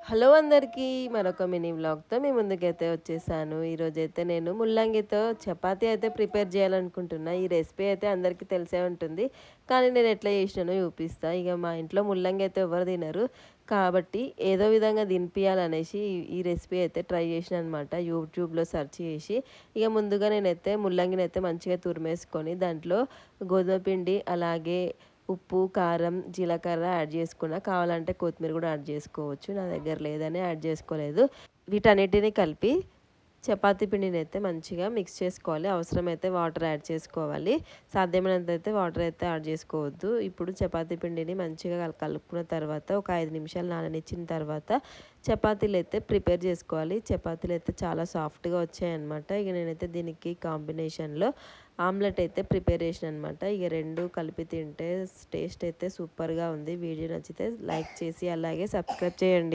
Hello అందరికీ మరొక mini వ్లాగ్తో మీ ముందుకైతే వచ్చేసాను. ఈరోజైతే నేను ముల్లంగితో చపాతీ అయితే ప్రిపేర్ చేయాలనుకుంటున్నా. ఈ రెసిపీ అయితే అందరికీ తెలిసే ఉంటుంది. కానీ నేను ఎట్లా చేసినానో చూపిస్తా. ఇక మా ఇంట్లో ముల్లంగి అయితే ఎవరు తినరు. కాబట్టి ఏదో విధంగా తినిపియాలనేసి ఈ రెసిపీ అయితే ట్రై చేసిన అనమాట. యూట్యూబ్లో సెర్చ్ చేసి ఇక ముందుగా నేనైతే ముల్లంగిని అయితే మంచిగా తురిమేసుకొని దాంట్లో గోధుమ పిండి అలాగే ఉప్పు, కారం, జీలకర్ర యాడ్ చేసుకున్నా. కావాలంటే కొత్తిమీర కూడా యాడ్ చేసుకోవచ్చు. నా దగ్గర లేదని యాడ్ చేసుకోలేదు. వీటన్నిటిని కలిపి చపాతీ పిండిని అయితే మంచిగా మిక్స్ చేసుకోవాలి. అవసరమైతే వాటర్ యాడ్ చేసుకోవాలి. సాధ్యమైనంత అయితే వాటర్ అయితే యాడ్ చేసుకోవద్దు. ఇప్పుడు చపాతీ పిండిని మంచిగా కలుపుకున్న తర్వాత ఒక 5 నిమిషాలు నాననిచ్చిన తర్వాత చపాతీలు అయితే ప్రిపేర్ చేసుకోవాలి. చపాతీలు అయితే చాలా సాఫ్ట్గా వచ్చాయన్నమాట. ఇక నేనైతే దీనికి కాంబినేషన్లో ఆమ్లెట్ అయితే ప్రిపేర్ చేసిన అనమాట. ఇక రెండు కలిపి తింటే టేస్ట్ అయితే సూపర్గా ఉంది. వీడియో నచ్చితే లైక్ చేసి అలాగే సబ్స్క్రైబ్ చేయండి.